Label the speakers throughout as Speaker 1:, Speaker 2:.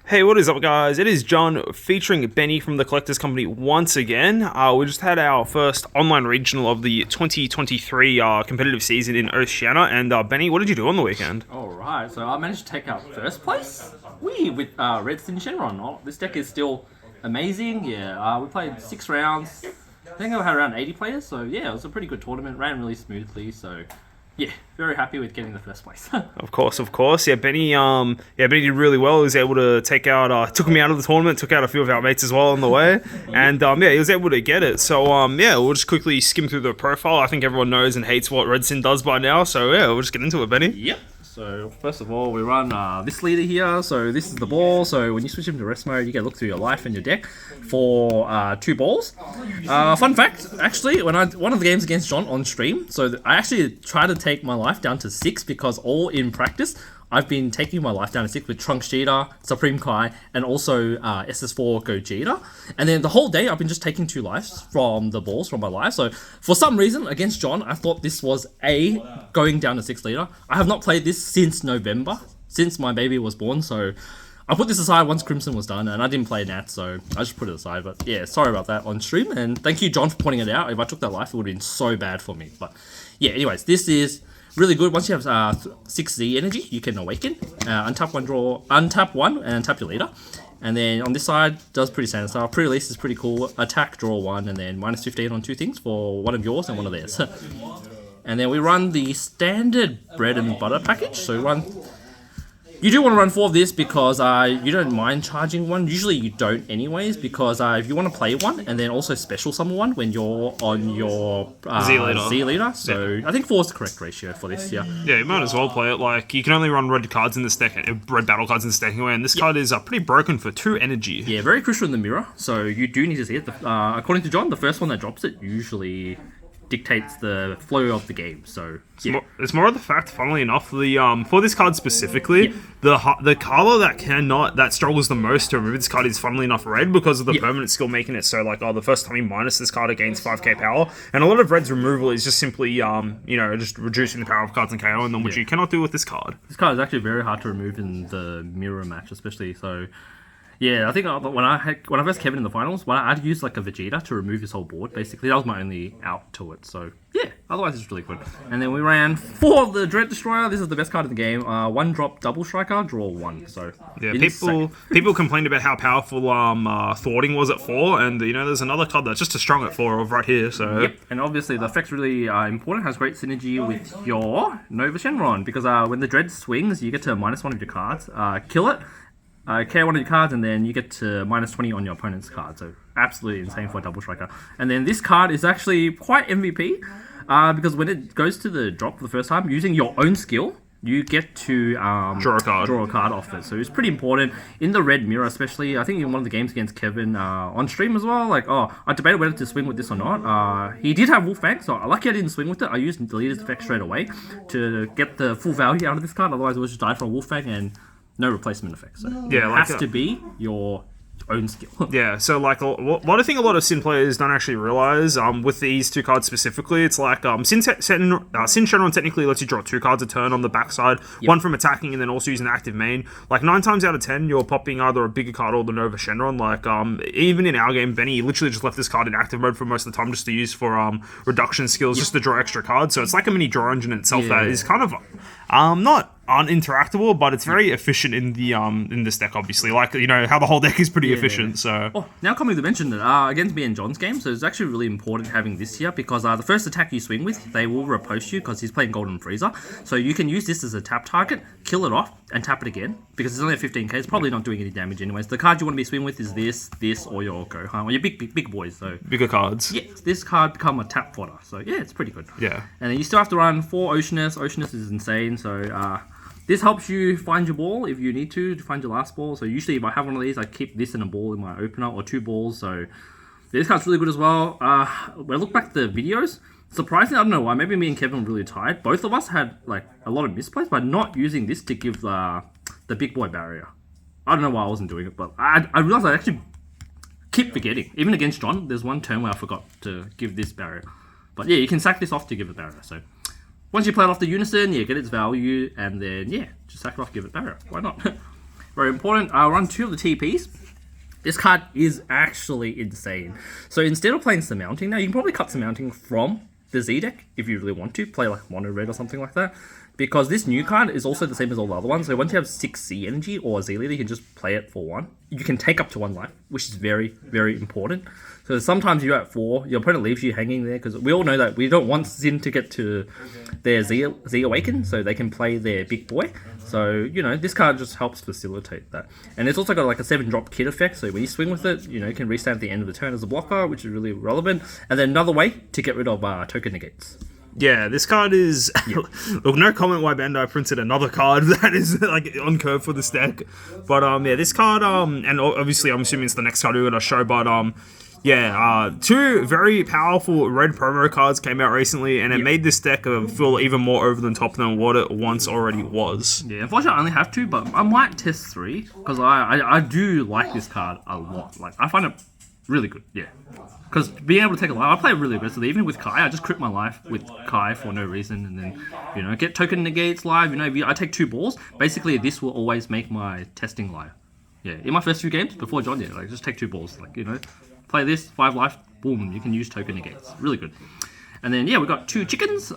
Speaker 1: Hey, what is up, guys? It is John featuring Benny from the Collectors Company once again. We just had our first online regional of the 2023 competitive season in Oceania. And Benny, what did you do on the weekend?
Speaker 2: Alright, so I managed to take out first place. With Red Syn Shenron. Oh, this deck is still amazing. Yeah, we played 6 rounds. I think I had around 80 players, so yeah, it was a pretty good tournament. Ran really smoothly, so yeah, very happy with getting the first place.
Speaker 1: Of course. Yeah, Benny did really well. He was able to take out, took me out of the tournament, took out a few of our mates as well on the way. And he was able to get it. So we'll just quickly skim through the profile. I think everyone knows and hates what Red Syn does by now. So yeah, we'll just get into it, Benny.
Speaker 2: Yep. So first of all, we run this leader here. So this is the ball. So when you switch him to rest mode, you get to look through your life and your deck for 2 balls. Fun fact, actually, when one of the games against John on stream, so I actually tried to take my life down to 6 because all in practice, I've been taking my life down to 6 with Trunks Cheetah, Supreme Kai, and also SS4 Gogeta. And then the whole day, I've been just taking 2 lives from the balls from my life. So for some reason, against John, I thought this was going down to 6 leader. I have not played this since November, since my baby was born. So I put this aside once Crimson was done, and I didn't play Nat, so I just put it aside. But yeah, sorry about that on stream. And thank you, John, for pointing it out. If I took that life, it would have been so bad for me. But yeah, anyways, this is really good. Once you have 6Z energy, you can awaken, untap 1, and tap your leader. And then on this side, does pretty standard stuff. Pre-release is pretty cool. Attack, draw 1, and then minus 15 on 2 things for one of yours and one of theirs. And then we run the standard bread and butter package. So you do want to run 4 of this because you don't mind charging 1. Usually you don't anyways, because if you want to play 1 and then also special summon 1 when you're on your Z leader. So yeah. I think 4 is the correct ratio for this, yeah.
Speaker 1: Yeah, you might as well play it. Like, you can only run red cards in this deck, red battle cards in this deck anyway, and this card is pretty broken for 2 energy.
Speaker 2: Yeah, very crucial in the mirror, so you do need to see it. According to John, the first one that drops it usually dictates the flow of the game. So yeah.
Speaker 1: It's more of the fact, funnily enough, the for this card specifically, the color that struggles the most to remove this card is, funnily enough, red, because of the permanent skill making it so like, the first time you minus this card, it gains 5k power, and a lot of red's removal is just simply just reducing the power of cards in KO, and then which you cannot do with this card.
Speaker 2: This card is actually very hard to remove in the mirror match, especially. So yeah, I think when I faced Kevin in the finals, I'd use like a Vegeta to remove his whole board. Basically, that was my only out to it. So yeah, otherwise it's really good. And then we ran 4 of the Dread Destroyer. This is the best card of the game. 1 drop double striker, draw 1. So
Speaker 1: yeah, people complained about how powerful thwarting was at 4, and there's another card that's just as strong at 4 right here. So
Speaker 2: yep, and obviously the effect's really important. Has great synergy with your Nova Shenron, because when the Dread swings, you get to minus 1 of your cards, kill it. KO 1 of your cards, and then you get to minus 20 on your opponent's card. So absolutely insane for a double striker. And then this card is actually quite MVP, because when it goes to the drop for the first time, using your own skill, you get to draw a card off it. So it's pretty important in the red mirror, especially. I think in one of the games against Kevin on stream as well. Like, I debated whether to swing with this or not. He did have Wolfang, so lucky I didn't swing with it. I used the leader's effect straight away to get the full value out of this card. Otherwise, it would just die for a Wolfang and no replacement effect. So yeah, it has to be your own skill.
Speaker 1: Yeah, so like what I think a lot of Syn players don't actually realize with these 2 cards specifically, it's like Syn Shenron technically lets you draw 2 cards a turn on the backside, 1 from attacking and then also using the active main. Like 9 times out of 10, you're popping either a bigger card or the Nova Shenron. Like even in our game, Benny literally just left this card in active mode for most of the time, just to use for reduction skills, just to draw extra cards. So it's like a mini draw engine itself that is kind of not uninteractable, but it's very efficient in the in this deck, obviously. Like, how the whole deck is pretty efficient, so...
Speaker 2: Oh, now coming to mention that, against me and John's game, so it's actually really important having this here, because the first attack you swing with, they will riposte you, because he's playing Golden Freezer. So you can use this as a tap target, kill it off, and tap it again, because it's only at 15k, it's probably not doing any damage anyways. The card you want to be swinging with is this, or your Gohan, or your big boys, so...
Speaker 1: Bigger cards.
Speaker 2: Yeah, this card become a tap fodder, so yeah, it's pretty good.
Speaker 1: Yeah.
Speaker 2: And then you still have to run 4 Oceanus. Oceanus is insane, so... this helps you find your ball if you need to find your last ball. So usually if I have one of these, I keep this and a ball in my opener, or 2 balls. So this card's really good as well. When I look back at the videos, surprisingly, I don't know why, maybe me and Kevin were really tired. Both of us had like a lot of misplays by not using this to give the big boy barrier. I don't know why I wasn't doing it, but I realized I actually keep forgetting. Even against John, there's one turn where I forgot to give this barrier. But yeah, you can sack this off to give a barrier. So once you play it off the Unison, get its value, and then just sack it off, give it barrier. Why not? very important. I'll run 2 of the TPs. This card is actually insane. So instead of playing Surmounting now, you can probably cut Surmounting from the Z deck if you really want to. Play like Mono Red or something like that. Because this new card is also the same as all the other ones. So once you have 6 Z energy or a Z leader, you can just play it for 1. You can take up to 1 life, which is very, very important. So sometimes you're at 4, your opponent leaves you hanging there, because we all know that we don't want Zin to get to their Z Awaken, so they can play their big boy. So, this card just helps facilitate that. And it's also got like a 7-drop kit effect, so when you swing with it, you can restand at the end of the turn as a blocker, which is really relevant. And then another way to get rid of token negates.
Speaker 1: Yeah, this card is... Look, no comment why Bandai printed another card that is like on curve for this deck. But yeah, this card, and obviously I'm assuming it's the next card we're going to show, but 2 very powerful red promo cards came out recently, and it made this deck feel even more over the top than what it once already was.
Speaker 2: Yeah, unfortunately I only have 2, but I might test 3, because I do like this card a lot. Like, I find it really good, yeah. Because being able to take a life, I play really aggressively. Even with Kai, I just crit my life with Kai for no reason, and then, get token negates live. If I take 2 balls, basically this will always make my testing live. Yeah, in my first few games, before John, just take 2 balls. Play this, 5 life, boom, you can use token negates. Really good. And then, we got 2 chickens.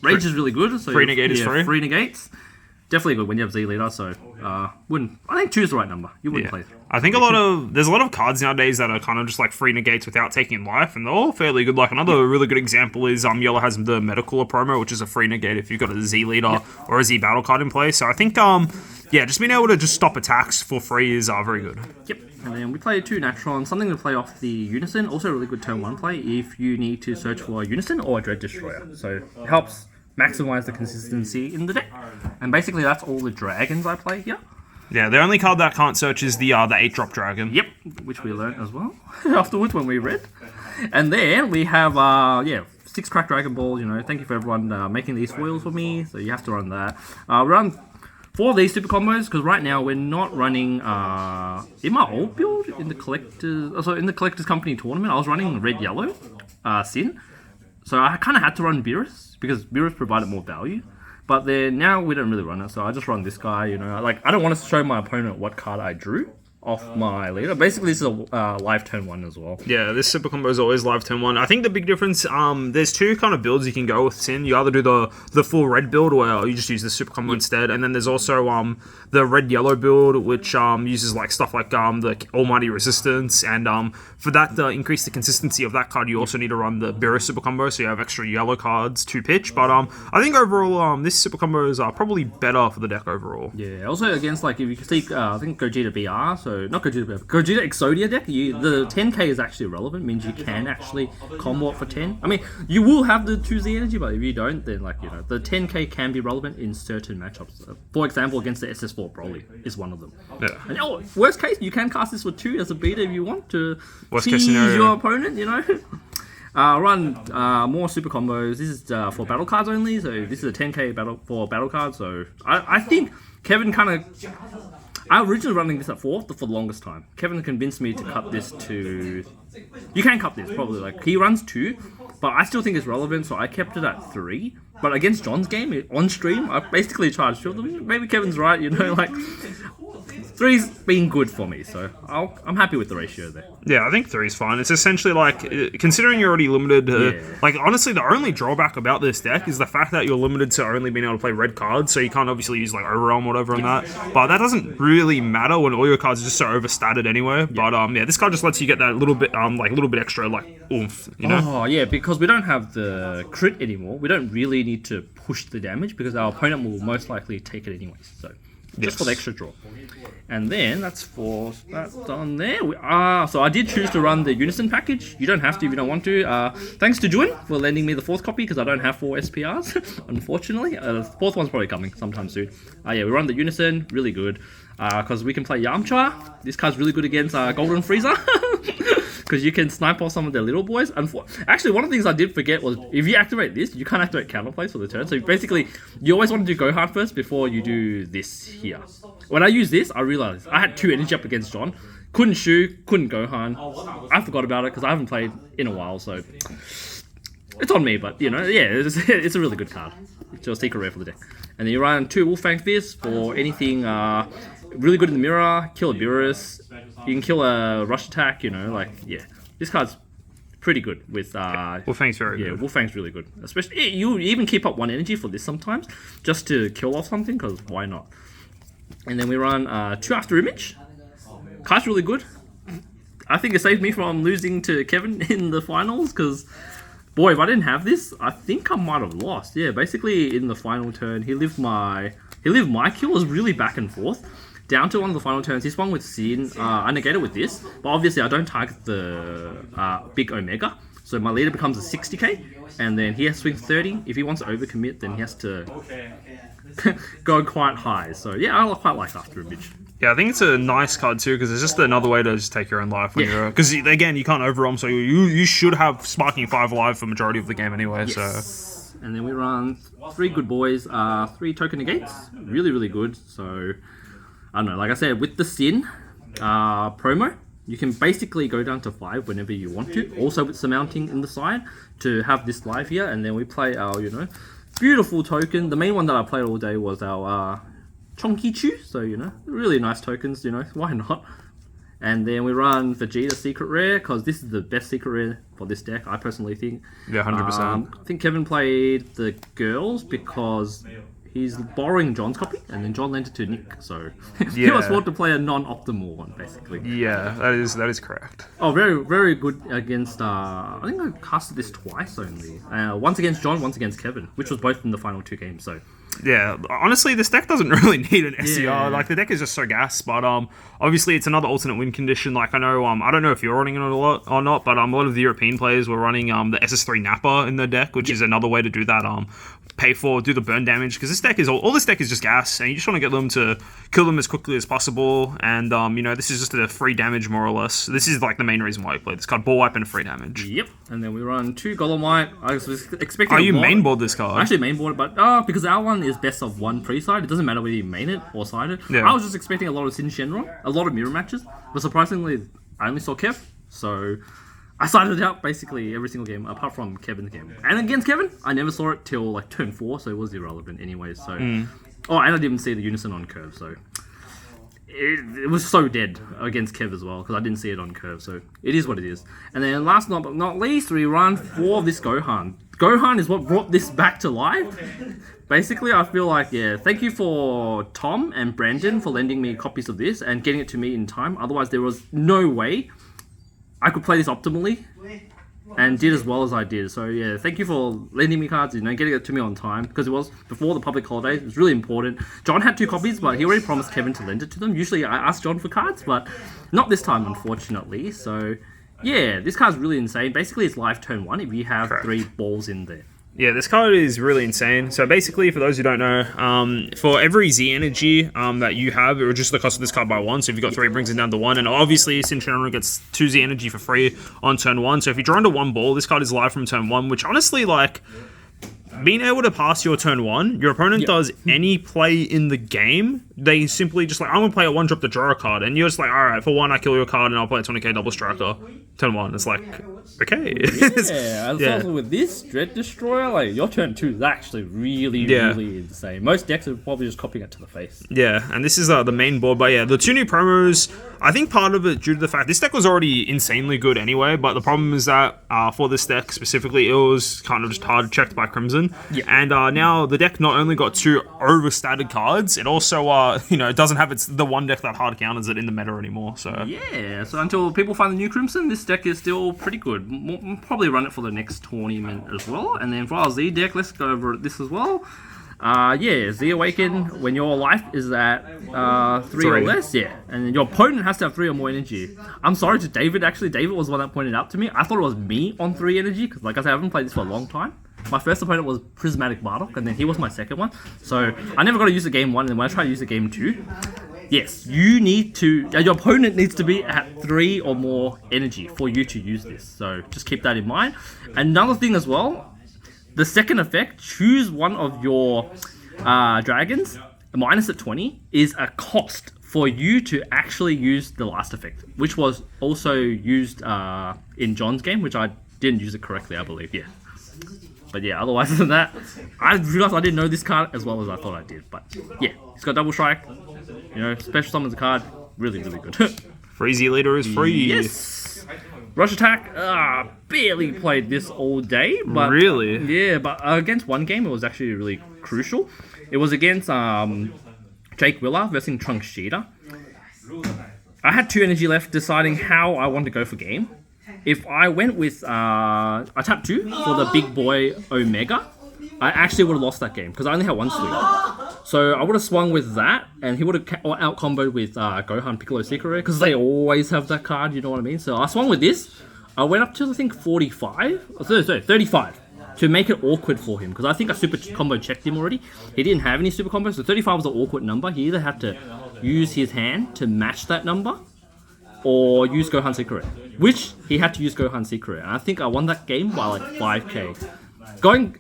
Speaker 2: Rage is really good. So
Speaker 1: free negate is free.
Speaker 2: Free negates. Definitely good when you have Z leader, so I think 2 is the right number. You wouldn't play 3.
Speaker 1: I think there's a lot of cards nowadays that are kind of just like free negates without taking life, and they're all fairly good. Like another really good example is Yellow has the Metacooler promo, which is a free negate if you've got a Z leader or a Z battle card in play. So I think just being able to just stop attacks for free is very good.
Speaker 2: Yep. And then we play 2 Natron, something to play off the Unison. Also a really good turn 1 play if you need to search for a Unison or a Dread Destroyer. So it helps maximize the consistency in the deck. And basically that's all the dragons I play here.
Speaker 1: Yeah, the only card that can't search is the 8-drop dragon.
Speaker 2: Yep, which we learned as well afterwards when we read. And then we have 6 cracked Dragon Balls. Thank you for everyone making these foils for me. So you have to run that. Run 4 of these super combos, because right now we're not running in my old build in the collector's company tournament. I was running red yellow Syn, so I kind of had to run Beerus because Beerus provided more value. But then now we don't really run it, so I just run this guy. I don't want to show my opponent what card I drew off my leader. Basically, this is a live turn 1 as well.
Speaker 1: Yeah, this super combo is always live turn 1. I think the big difference, there's 2 kind of builds you can go with Syn. You either do the full red build, where you just use the super combo instead, and then there's also the red yellow build, which uses like stuff like the Almighty Resistance, and for that to increase the consistency of that card, you also need to run the Beerus super combo, so you have extra yellow cards to pitch. But I think overall, this super combo is probably better for the deck overall.
Speaker 2: Yeah, also against if you see, I think Gogeta BR, so not Gogeta BR, Gogeta Exodia deck, the 10k is actually relevant, means you can actually combo it for 10. I mean, you will have the 2Z energy, but if you don't, then the 10k can be relevant in certain matchups. For example, against the SS4 Broly is one of them. Yeah. And worst case, you can cast this for 2 as a beta if you want to tease your opponent, run more super combos. This is for battle cards only, so this is a 10k battle card. So I think Kevin kind of... I was originally running this at 4 for the longest time. Kevin convinced me to cut this to... You can cut this, probably. He runs 2, but I still think it's relevant, so I kept it at 3. But against John's game, on stream, I basically charged 2 of them. Maybe Kevin's right, 3's been good for me, so I'm happy with the ratio there.
Speaker 1: Yeah, I think 3's fine. It's essentially considering you're already limited, honestly, the only drawback about this deck is the fact that you're limited to only being able to play red cards, so you can't obviously use Overwhelm or whatever on that. But that doesn't really matter when all your cards are just so overstated anyway. But this card just lets you get that little bit, extra oomph,
Speaker 2: Oh yeah, because we don't have the crit anymore. We don't really need to push the damage because our opponent will most likely take it anyways. So. Just for the extra draw. And then that's done there. So I did choose to run the Unison package. You don't have to if you don't want to. Thanks to Juin for lending me the 4th copy because I don't have 4 SPRs, unfortunately. The 4th one's probably coming sometime soon. We run the Unison, really good. Because we can play Yamcha. This card's really good against Golden Frieza. Because you can snipe off some of their little boys. Actually, one of the things I did forget was if you activate this, you can't activate counterplays for the turn. So basically, you always want to do Gohan first before you do this here. When I use this, I realized I had 2 energy up against John. Couldn't Shu, couldn't Gohan. I forgot about it because I haven't played in a while, so it's on me. But it's a really good card. It's your secret rare for the deck. And then you run 2 Wolfang Fist for anything really good in the mirror, kill a Beerus, you can kill a rush attack, you know, like, yeah. This card's pretty good with...
Speaker 1: Wolfang's very good.
Speaker 2: Yeah, Wolfang's really good. Especially, you even keep up 1 energy for this sometimes, just to kill off something, because why not? And then we run 2 After Image. Card's really good. I think it saved me from losing to Kevin in the finals, because... Boy, if I didn't have this, I think I might have lost. Yeah, basically in the final turn, he lived my kill. It was really back and forth. Down to one of the final turns, he swung with Syn. I negated with this, but obviously I don't target the big Omega. So my leader becomes a 60k, and then he has to swing 30. If he wants to overcommit, then he has to go quite high. So yeah, I quite like After Image.
Speaker 1: Yeah, I think it's a nice card too, because it's just another way to just take your own life when you're... Because again, you can't overwhelm, so you should have Sparking 5 live for majority of the game anyway,
Speaker 2: yes. So... And then we run 3 good boys, 3 token negates. Really, really good. So, I don't know, like I said, with the Syn promo, you can basically go down to 5 whenever you want to. Also with surmounting in the side to have this live here. And then we play our, you know, beautiful token. The main one that I played all day was our... Chonky Chew, so you know, really nice tokens, you know, why not? And then we run Vegeta Secret Rare, because this is the best Secret Rare for this deck, I personally think.
Speaker 1: Yeah, 100%.
Speaker 2: I think Kevin played the girls because he's borrowing John's copy, and then John lent it to Nick, so he was forced to play a non-optimal one, basically.
Speaker 1: Yeah, that is correct.
Speaker 2: Oh, very, very good against, I think I casted this twice only. Once against John, once against Kevin, which was both in the final 2 games, so...
Speaker 1: Yeah, honestly, this deck doesn't really need an SCR.
Speaker 2: Yeah.
Speaker 1: Like, the deck is just so gas, but obviously it's another alternate win condition. Like, I know, I don't know if you're running it a lot or not, but a lot of the European players were running the SS3 Nappa in their deck, which is another way to do that. Do the burn damage, because this deck is all this deck is just gas, and you just want to get them to kill them as quickly as possible. And you know, this is just a free damage more or less. This is like the main reason why I play this card: ball wipe and a free damage.
Speaker 2: Yep. And then we run 2 Golem. I was expecting.
Speaker 1: Oh, you mainboard this card?
Speaker 2: I actually mainboard it, but because our one is best of 1 pre-side, it doesn't matter whether you main it or side it.
Speaker 1: Yeah.
Speaker 2: I was just expecting a lot of Syn Shenron, a lot of mirror matches, but surprisingly, I only saw Kev, so I sided it out basically every single game, apart from Kevin's game. And against Kevin, I never saw it till like turn 4, so it was irrelevant anyways. So, oh, and I didn't even see the Unison on curve, so it was so dead against Kev as well, because I didn't see it on curve, so it is what it is. And then last but not least, we run 4 of this Gohan. Gohan is what brought this back to life. Basically, I feel like, yeah, thank you for Tom and Brandon for lending me copies of this and getting it to me in time. Otherwise, there was no way I could play this optimally and did as well as I did. So yeah, thank you for lending me cards, you know, getting it to me on time, because it was before the public holidays. It was really important. John had 2 copies, but he already promised Kevin to lend it to them. Usually I ask John for cards, but not this time, unfortunately. So yeah, this card's really insane. Basically, it's live turn 1 if you have 3 balls in there.
Speaker 1: Yeah, this card is really insane. So basically, for those who don't know, for every Z energy that you have, it reduces the cost of this card by 1. So if you've got 3, it brings it down to 1. And obviously, Shenron gets 2 Z energy for free on turn 1. So if you draw into 1 ball, this card is live from turn 1, which honestly, like, being able to pass your turn 1, your opponent does any play in the game, they simply just like, I'm going to play a 1-drop to draw a card, and you're just like, alright, for 1, I kill your card, and I'll play a 20k double striker. Turn 1, it's like, okay.
Speaker 2: Yeah, also with this Dread Destroyer, like, your turn 2 is actually really insane. Most decks are probably just copying it to the face.
Speaker 1: Yeah, and this is the main board, but yeah, the 2 new promos, I think part of it due to the fact this deck was already insanely good anyway, but the problem is that for this deck specifically, it was kind of just hard checked by Crimson.
Speaker 2: Yeah.
Speaker 1: And now the deck not only got 2 overstated cards, it also you know, it doesn't have the one deck that hard counters it in the meta anymore. So
Speaker 2: yeah, so until people find the new Crimson, this deck is still pretty good. We'll probably run it for the next tournament as well. And then for our Z deck, let's go over this as well. Yeah, Z Awaken, when your life is at 3 or less, yeah, and your opponent has to have 3 or more energy. I'm sorry to David, actually. David was the one that pointed out to me. I thought it was me on 3 energy, because like I said, I haven't played this for a long time. My first opponent was Prismatic Bardock, and then he was my second one. So I never got to use the game 1, and when I try to use the game 2, yes, you need to, your opponent needs to be at 3 or more energy for you to use this. So just keep that in mind. Another thing as well, the second effect, choose one of your dragons, minus at 20, is a cost for you to actually use the last effect, which was also used in John's game, which I didn't use it correctly, I believe, yeah. But yeah, otherwise than that, I realized I didn't know this card as well as I thought I did. But yeah, he's got double strike. You know, special summons a card. Really, really good.
Speaker 1: Freezy leader is free.
Speaker 2: Yes. Rush attack. Barely played this all day. But
Speaker 1: Really?
Speaker 2: Yeah, but against one game, it was actually really crucial. It was against Jake Willer versus Trunks Cheetah. I had 2 energy left, deciding how I want to go for game. If I went with I tapped 2 for the big boy Omega, I actually would have lost that game because I only had 1 swing. So I would have swung with that, and he would have out comboed with Gohan Piccolo Secret Rare because they always have that card. You know what I mean? So I swung with this. I went up to I think 35 to make it awkward for him because I think I super combo checked him already. He didn't have any super combos, so 35 was an awkward number. He either had to use his hand to match that number or use Gohan Secret, which he had to use Gohan Secret. And I think I won that game by like 5k. Going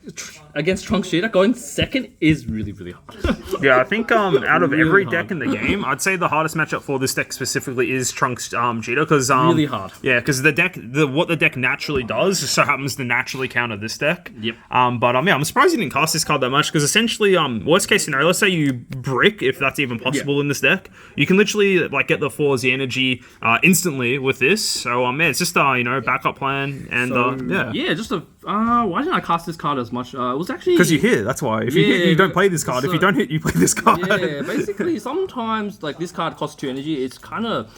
Speaker 2: against Trunks Cheetah, going second is really, really hard.
Speaker 1: Yeah, I think out of
Speaker 2: Really
Speaker 1: every
Speaker 2: hard.
Speaker 1: deck in the game, I'd say the hardest matchup for this deck specifically is Trunks Cheetah because
Speaker 2: Really hard.
Speaker 1: Yeah, because what the deck naturally does just so happens to naturally counter this deck.
Speaker 2: Yep.
Speaker 1: But yeah, I'm surprised you didn't cast this card that much because essentially, worst case scenario, let's say you brick if that's even possible in this deck, you can literally like get the 4Z energy instantly with this. So yeah, it's just backup plan and
Speaker 2: Yeah, just a. Why didn't I cast this card as much? It was actually
Speaker 1: because you hit. That's why. If you hit, you don't play this card.
Speaker 2: so-
Speaker 1: If you don't hit, you play this card.
Speaker 2: Yeah, basically, sometimes like this card costs 2 energy. It's kind of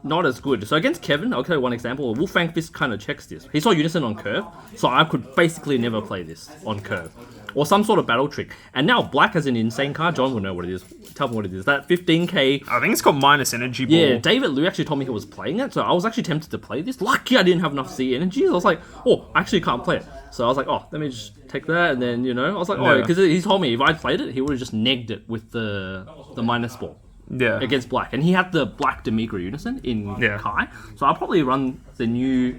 Speaker 2: not as good. So against Kevin, I'll tell you one example. Wolfang Fist kind of checks this. He saw Unison on curve, so I could basically never play this on curve. Or some sort of battle trick. And now Black has an insane card. John will know what it is. Tell me what it is. That 15k.
Speaker 1: I think it's called minus energy ball.
Speaker 2: Yeah, David Liu actually told me he was playing it, so I was actually tempted to play this. Lucky I didn't have enough Z energy. I was like, oh, I actually can't play it. So I was like, oh, let me just take that, and then, I was like, oh,
Speaker 1: Yeah.
Speaker 2: because he told me if I played it, he would have just negged it with the minus ball
Speaker 1: Yeah.
Speaker 2: against Black. And he had the Black Demigra Unison in
Speaker 1: Yeah.
Speaker 2: Kai, so I'll probably run the new...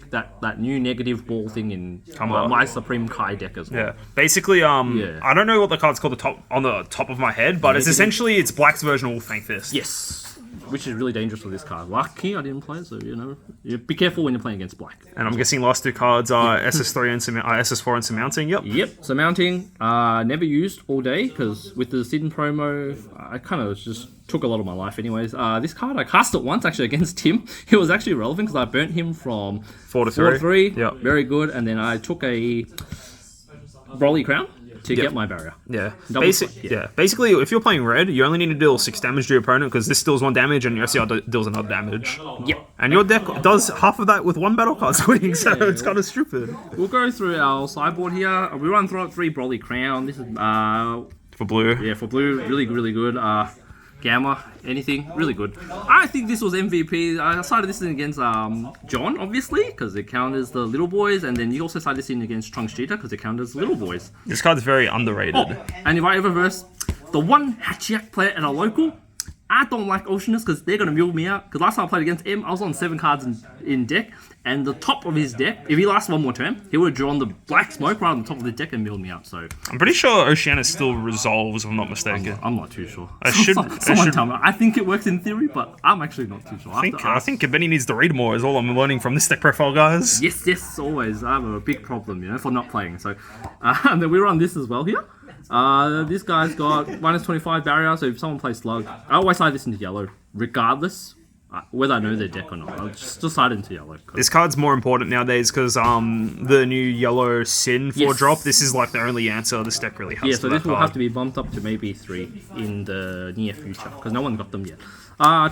Speaker 2: That new negative ball thing in my Supreme Kai deck as well.
Speaker 1: Yeah. Basically, I don't know what the card's called on the top of my head, but it's essentially Black's version of Wolfang Fist.
Speaker 2: Yes, which is really dangerous for this card. Lucky I didn't play it, so you be careful when you're playing against Black.
Speaker 1: And I'm guessing last 2 cards are SS3 and SS4 and Surmounting. Yep.
Speaker 2: Yep. So mounting, never used all day because with the Sidon promo, I kind of just took a lot of my life. Anyways, this card I cast it once actually against him. It was actually relevant because I burnt him from
Speaker 1: 4 to 3.
Speaker 2: 3.
Speaker 1: Yep.
Speaker 2: Very good. And then I took a Broly Crown to get my barrier.
Speaker 1: Yeah.
Speaker 2: Double
Speaker 1: Basically, if you're playing red, you only need to deal 6 damage to your opponent because this deals 1 damage and your SCR deals another damage.
Speaker 2: Yep.
Speaker 1: And your deck does half of that with 1 battle card swing, so it's kind of stupid.
Speaker 2: We'll go through our sideboard here. We run through 3 Broly Crown. This is
Speaker 1: For blue.
Speaker 2: yeah, for blue, really, really good. Gamma, anything, really good. I think this was MVP. I started this in against John, obviously, because it counters the little boys, and then you also started this in against Trunks Cheetah, because it counters little boys.
Speaker 1: This card's very underrated.
Speaker 2: Oh, and if I ever verse the one Hachiak player at a local, I don't like Oceanus because they're going to mule me out. Because last time I played against him, I was on 7 cards in deck, and the top of his deck, if he lasts 1 more turn, he would have drawn the black smoke right on the top of the deck and milled me out. So
Speaker 1: I'm pretty sure Oceanus still resolves, if I'm not mistaken.
Speaker 2: I'm not too sure.
Speaker 1: Someone
Speaker 2: tell me. I think it works in theory, but I'm actually not too sure.
Speaker 1: I think Benny needs to read more is all I'm learning from this deck profile, guys.
Speaker 2: Yes, always. I have a big problem, for not playing. So, and then we run this as well here. This guy's got minus 25 barrier, so if someone plays Slug, I always side this into yellow, regardless whether I know their deck or not. I'll just side into yellow.
Speaker 1: This card's more important nowadays because the new yellow Syn 4-drop, this is like the only answer this deck really has.
Speaker 2: Yeah,
Speaker 1: to
Speaker 2: so
Speaker 1: that
Speaker 2: this will
Speaker 1: card.
Speaker 2: have to be bumped up to maybe 3 in the near future, because no one got them yet.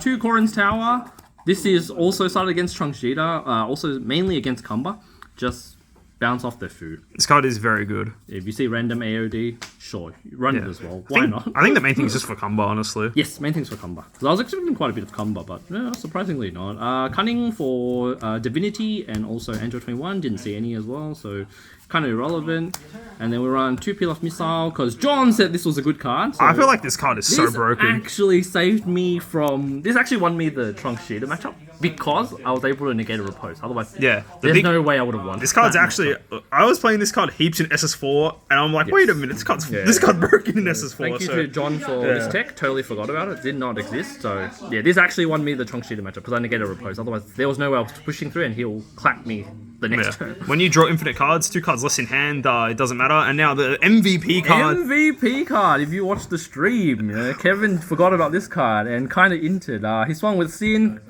Speaker 2: 2 Korin's Tower. This is also started against Trunks Cheetah, also mainly against Kumba. Just bounce off their food.
Speaker 1: This card is very good.
Speaker 2: If you see random AOD, sure, run it as well. Why not?
Speaker 1: I think the main thing is just for combo, honestly.
Speaker 2: Yes, main thing's for Kumba. Because I was expecting quite a bit of Kumba, but surprisingly not. Cunning for Divinity and also Android 21, didn't see any as well, so kind of irrelevant. And then we run 2 Pilaf Missile, because John said this was a good card. So
Speaker 1: I feel like this card is so broken.
Speaker 2: Actually saved me from... This actually won me the Trunks Cheetah matchup, because I was able to negate a repose. Otherwise, there's no way I would have won.
Speaker 1: This card's actually... I was playing this card heaps in SS4, and I'm like, wait a minute, this card's broken in SS4.
Speaker 2: Thank you to John for this tech. Totally forgot about it. Did not exist. So, yeah, this actually won me the Trunks Cheetah matchup, because I negated a repose. Otherwise, there was no way I was pushing through, and he'll clap me the next turn.
Speaker 1: When you draw infinite cards, 2 cards card's less in hand, it doesn't matter. And now the MVP card.
Speaker 2: MVP card. If you watched the stream, Kevin forgot about this card and kind of entered. He swung with Syn,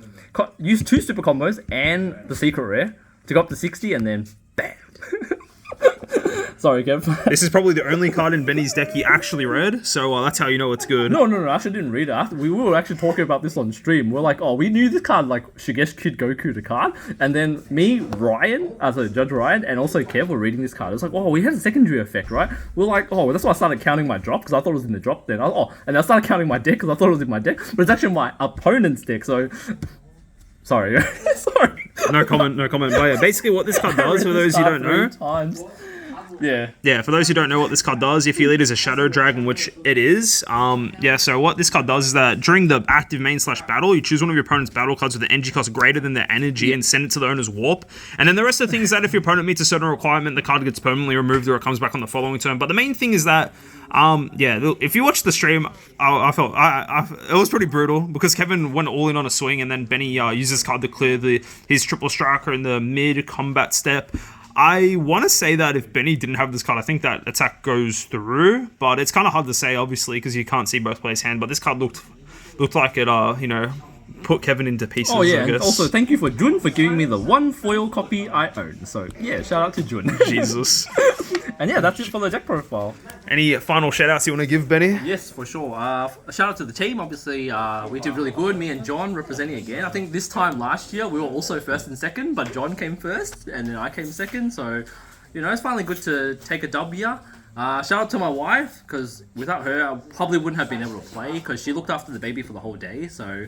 Speaker 2: used 2 super combos and the secret rare to go up to 60, and then bam. Sorry, Kev.
Speaker 1: This is probably the only card in Benny's deck he actually read, so that's how you know it's good.
Speaker 2: No, I actually didn't read it. We were actually talking about this on stream. We're like, oh, we knew this card, like, Shigesh Kid Goku, the card. And then me, Ryan, Judge Ryan, and also Kev were reading this card. It's like, oh, we had a secondary effect, right? We're like, oh, that's why I started counting my drop, because I thought it was in the drop then. And I started counting my deck, because I thought it was in my deck. But it's actually my opponent's deck, so... Sorry. Sorry.
Speaker 1: No comment. But yeah, basically what this card does, for those who don't know... Yeah, for those who don't know what this card does, if your leader is a Shadow Dragon, which it is, so what this card does is that during the active main / battle, you choose one of your opponent's battle cards with an energy cost greater than their energy and send it to the owner's warp. And then the rest of the things that if your opponent meets a certain requirement, the card gets permanently removed or it comes back on the following turn. But the main thing is that, if you watch the stream, I felt it was pretty brutal because Kevin went all in on a swing and then Benny used this card to clear his triple striker in the mid combat step. I want to say that if Benny didn't have this card, I think that attack goes through, but it's kind of hard to say, obviously, because you can't see both players' hand. But this card looked like it, put Kevin into pieces.
Speaker 2: Oh yeah,
Speaker 1: I guess.
Speaker 2: And also thank you for Jun for giving me the 1 foil copy I own. So yeah, shout out to Jun.
Speaker 1: Jesus.
Speaker 2: And yeah, that's it for the deck profile.
Speaker 1: Any final shout outs you want to give, Benny?
Speaker 2: Yes, for sure. A shout out to the team. Obviously, we did really good. Me and John representing again. I think this time last year we were also first and second, but John came first and then I came second. So, it's finally good to take a dub here. Shout out to my wife, because without her, I probably wouldn't have been able to play, because she looked after the baby for the whole day. So,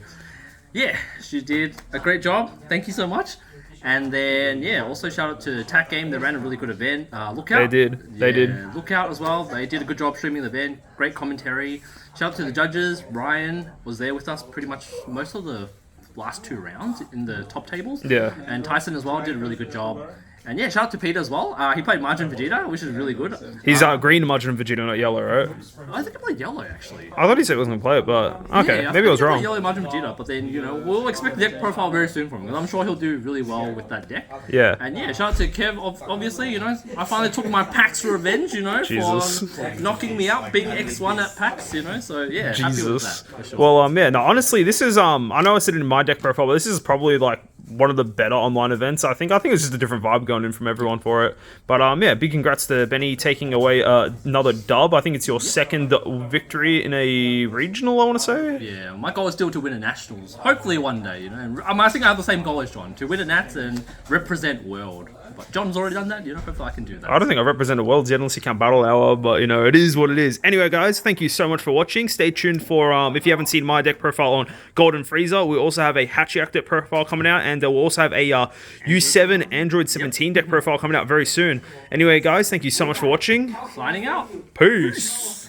Speaker 2: yeah, she did a great job. Thank you so much. And then, also shout out to Attack Game. They ran a really good event. Lookout.
Speaker 1: They did.
Speaker 2: Lookout as well. They did a good job streaming the event. Great commentary. Shout out to the judges. Ryan was there with us pretty much most of the last 2 rounds in the top tables.
Speaker 1: Yeah.
Speaker 2: And Tyson as well did a really good job. And shout out to Peter as well. He played Margin Vegeta, which is really good.
Speaker 1: He's green Margin Vegeta, not yellow, right?
Speaker 2: I think he played yellow, actually.
Speaker 1: I thought he said he wasn't going to play it, but okay, maybe I was wrong.
Speaker 2: Yellow Margin Vegeta, but then, we'll expect the deck profile very soon from him, because I'm sure he'll do really well with that deck.
Speaker 1: Yeah.
Speaker 2: And shout out to Kev, obviously, I finally took my PAX revenge, for knocking me out, being X1 at PAX, so yeah, happy with that, for sure.
Speaker 1: Well, honestly, this is, I know I said it in my deck profile, but this is probably, one of the better online events. I think it's just a different vibe going in from everyone for it. But big congrats to Benny taking away another dub. I think it's your second victory in a regional, I want to say.
Speaker 2: Yeah, my goal is still to win a nationals. Hopefully one day, And I think I have the same goal as John, to win a nats and represent world. But John's already done that, hopefully I can do that.
Speaker 1: I don't think I represent a world yet unless you count Battle Hour, but it is what it is. Anyway, guys, thank you so much for watching. Stay tuned for, if you haven't seen my deck profile on Golden Freezer, we also have a Hatchiyak deck profile coming out, and we'll also have a U7 Android 17 deck profile coming out very soon. Anyway, guys, thank you so much for watching.
Speaker 2: Signing out.
Speaker 1: Peace.